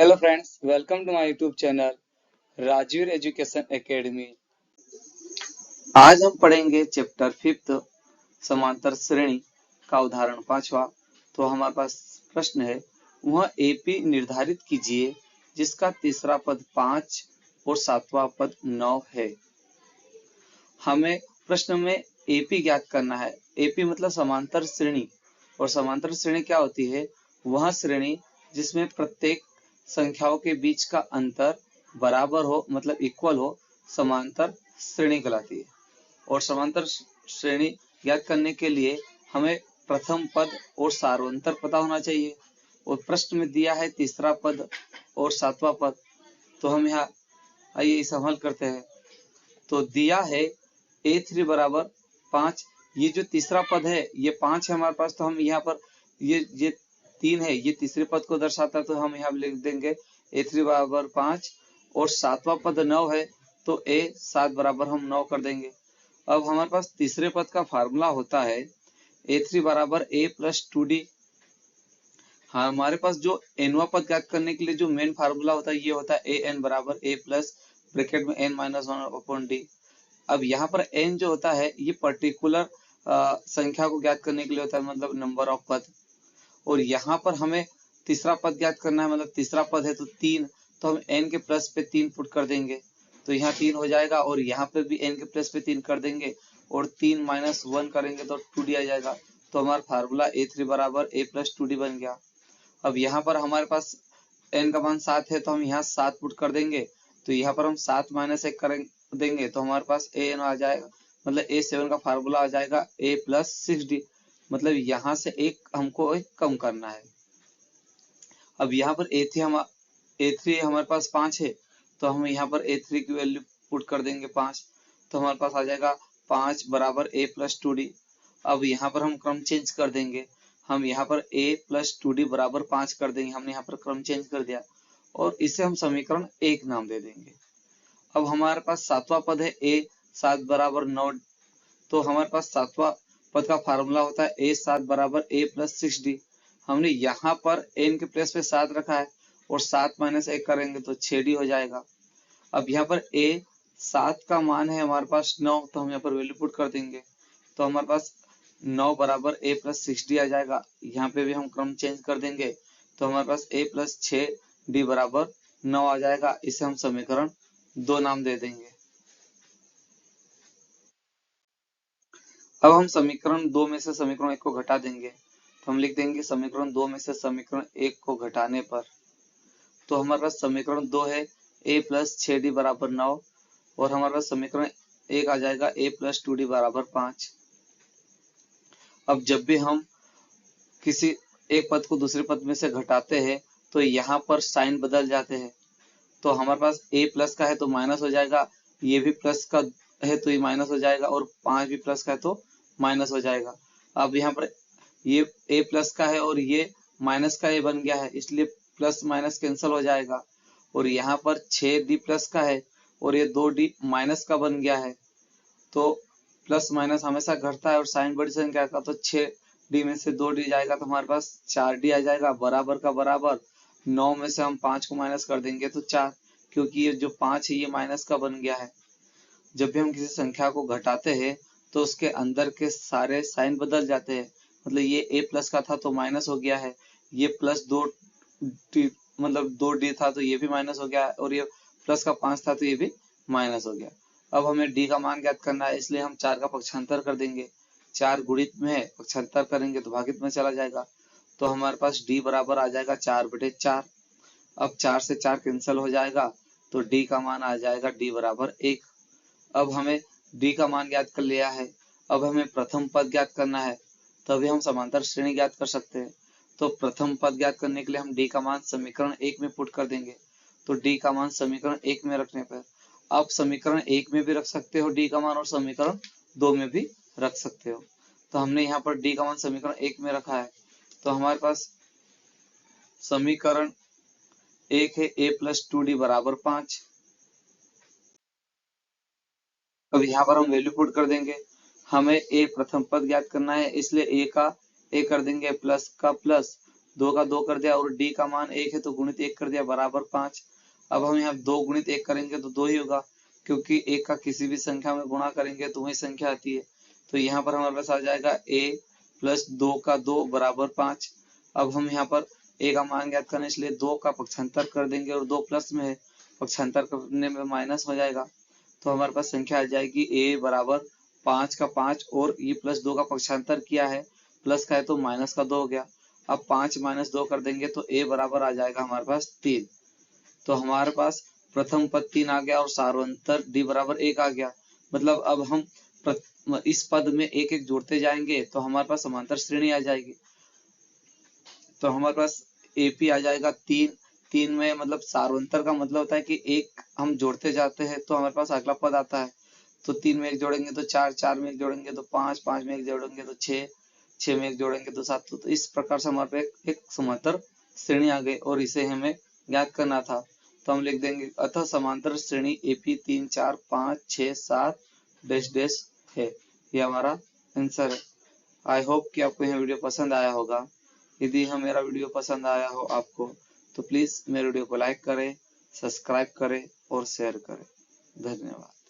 Hello friends, welcome to my YouTube channel Rajveer education academy. आज हम पढ़ेंगे चैप्टर 5 समांतर श्रेणी का उदाहरण 5वां। तो हमारे पास प्रश्न है, वह एपी निर्धारित कीजिए जिसका तीसरा पद 5 और सातवां पद 9 है। हमें प्रश्न में एपी ज्ञात करना है। एपी मतलब समांतर श्रेणी, और समांतर श्रेणी क्या होती है? वह श्रेणी जिसमें प्रत्येक संख्याओं के बीच का अंतर बराबर हो, मतलब इक्वल हो, समांतर श्रेणी कहलाती है। और समांतर श्रेणी ज्ञात करने के लिए हमें प्रथम पद और सार्वंतर पता होना चाहिए। और प्रश्न में दिया है तीसरा पद और सातवां पद, तो हम यहाँ आइए इसे हल करते हैं। तो दिया है a3 बराबर 5। ये जो तीसरा पद है ये 5 है हमारे पास, तो हम यहाँ पर ये 3 है, ये तीसरे पद को दर्शाता है, तो हम यहाँ लिख देंगे a3 बराबर 5। और सातवां पद 9 है, तो a7 बराबर हम 9 कर देंगे। अब हमारे पास तीसरे पद का फार्मूला होता है a3 बराबर a प्लस 2d। हाँ, हमारे पास जो nवां पद ज्ञात करने के लिए जो मेन फार्मूला होता है ये होता है an बराबर a प्लस ब्रैकेट में n माइनस 1 अपॉन d। अब यहाँ पर n जो होता है ये पर्टिकुलर संख्या को ज्ञात करने के लिए होता है, मतलब नंबर ऑफ पद। और यहाँ पर हमें तीसरा पद ज्ञात करना है, मतलब तीसरा पद है तो 3, तो हम n के प्लस पे 3 पुट कर देंगे, तो यहाँ 3 हो जाएगा। और यहाँ पे भी n के प्लस पे 3 कर देंगे और 3 माइनस 1 करेंगे तो 2d आ जाएगा। तो हमारा फार्मूला a3 बराबर a प्लस 2d बन गया। अब यहाँ पर हमारे पास n का मान 7 है, तो हम यहाँ 7 पुट कर देंगे, तो यहाँ पर हम 7 माइनस 1 करेंगे देंगे, तो हमारे पास an आ जाएगा, मतलब a7 का फार्मूला आ जाएगा a प्लस 6d। मतलब यहाँ से एक हमको एक कम करना है। अब यहाँ पर a3 हमारे पास 5 है, तो हम यहाँ पर a3 की वैल्यू पुट कर देंगे 5, तो हमारे पास आ जाएगा 5 बराबर a प्लस 2d। अब यहाँ पर हम क्रम चेंज कर देंगे, हम यहाँ पर a प्लस 2d बराबर 5 कर देंगे, हमने यहाँ पर क्रम चेंज कर दिया और इसे हम समीकरण 1 नाम दे देंगे। अब हमारे पास सातवां पद है a7 बराबर 9, तो हमारे पास सातवां पद का फार्मूला होता है a7 बराबर a प्लस 6d। हमने यहाँ पर n के प्लेस पे 7 रखा है और 7 माइनस 1 करेंगे तो 6d हो जाएगा। अब यहाँ पर a7 का मान है हमारे पास 9, तो हम यहाँ पर वैल्यू पुट कर देंगे, तो हमारे पास 9 बराबर a प्लस 6d आ जाएगा। यहाँ पे भी हम क्रम चेंज कर देंगे, तो हमारे पास a प्लस 6d बराबर 9 आ जाएगा। इसे हम समीकरण 2 नाम दे देंगे। अब हम समीकरण 2 में से समीकरण 1 को घटा देंगे, तो हम लिख देंगे समीकरण 2 में से समीकरण 1 को घटाने पर, तो हमारे पास समीकरण 2 है a प्लस 6d बराबर 9, और हमारे पास समीकरण 1 आ जाएगा a प्लस 2d बराबर 5। अब जब भी हम किसी एक पद को दूसरे पद में से घटाते हैं तो यहाँ पर साइन बदल जाते हैं, तो हमारे पास a प्लस का है तो माइनस हो जाएगा, ये भी प्लस का है तो ये माइनस हो जाएगा, और 5 भी प्लस का है तो माइनस हो जाएगा। अब यहाँ पर ये a प्लस का है और ये माइनस का a बन गया है, इसलिए प्लस माइनस कैंसिल हो जाएगा। और यहाँ पर 6d प्लस का है और ये 2d माइनस का बन गया है, तो प्लस माइनस हमेशा घटता है और साइन बड़ी संख्या का, तो 6d में से 2d जाएगा तो हमारे पास 4d आ जाएगा, बराबर का बराबर। 9 में से हम 5 को माइनस कर देंगे तो 4, क्योंकि ये जो 5 है ये माइनस का बन गया है। जब भी हम किसी संख्या को घटाते हैं तो उसके अंदर के सारे साइन बदल जाते हैं, मतलब ये a प्लस का था तो माइनस हो गया है, ये प्लस 2d मतलब 2d था तो ये भी माइनस हो गया, और ये प्लस का 5 था तो ये भी माइनस हो गया। अब हमें d का मान ज्ञात करना है, इसलिए हम 4 का पक्षांतर कर देंगे। 4 गुणित में है, पक्षांतर करेंगे तो भागित में चला जाएगा, तो हमारे पास d बराबर आ जाएगा 4/4। अब 4 से 4 कैंसिल हो जाएगा, तो d का मान आ जाएगा d बराबर 1। अब हमें d का मान ज्ञात कर लिया है, अब हमें प्रथम पद ज्ञात करना है, तभी हम समांतर श्रेणी ज्ञात कर सकते हैं। तो प्रथम पद ज्ञात करने के लिए हम d का मान समीकरण 1 में पुट कर देंगे, तो d का मान समीकरण 1 में रखने पर आप समीकरण 1 में भी रख सकते हो d का मान, और समीकरण 2 में भी रख सकते हो। तो हमने यहाँ पर d का मान समीकरण 1 में रखा है, तो हमारे पास समीकरण 1 है a प्लस 2d बराबर 5। अब यहाँ पर हम वैल्यू पुट कर देंगे, हमें a प्रथम पद ज्ञात करना है, इसलिए a का a कर देंगे प्लस का प्लस 2 का 2 कर दिया और डी का मान 1 है तो गुणित 1 कर दिया बराबर 5। अब हम यहाँ 2 गुणित 1 करेंगे तो 2 ही होगा, क्योंकि 1 का किसी भी संख्या में गुणा करेंगे तो वही संख्या आती है। तो यहाँ पर हमारे पास आ जाएगा a प्लस 2 का 2 बराबर 5। अब हम यहाँ पर a का मान ज्ञात करने इसलिए 2 का पक्षांतर कर देंगे और 2 प्लस में है, पक्षांतर करने में माइनस हो जाएगा। तो हमारे पास संख्या आ जाएगी a बराबर 5 का 5 और ये प्लस 2 का पक्षांतर किया है, प्लस का है तो माइनस का 2 हो गया। अब 5 माइनस 2 कर देंगे तो a बराबर आ जाएगा हमारे पास 3। तो हमारे पास प्रथम पद 3 आ गया और सार्वंतर d बराबर 1 आ गया। मतलब अब हम इस पद में एक एक जोड़ते जाएंगे तो हमारे पास समांतर श्रेणी आ जाएगी। तो हमारे पास AP आ जाएगा 3। 3 में मतलब सार्वंतर का मतलब होता है कि एक हम जोड़ते जाते हैं तो हमारे पास अगला पद आता है। तो 3 में एक जोड़ेंगे तो 4, 4 में एक जोड़ेंगे तो 5, 5 में एक जोड़ेंगे तो 6, 6 में एक जोड़ेंगे तो 7। तो इस प्रकार से हमारे पास एक समांतर श्रेणी आ गई और इसे हमें ज्ञात करना था। तो हम लिख देंगे अतः समांतर श्रेणी AP 3, 4, 5, 6, 7 डैश डैश है। ये हमारा आंसर है। आई होप कि आपको यह वीडियो पसंद आया होगा। यदि यह मेरा वीडियो पसंद आया हो आपको तो प्लीज मेरे वीडियो को लाइक करें, सब्सक्राइब करें और शेयर करें। धन्यवाद।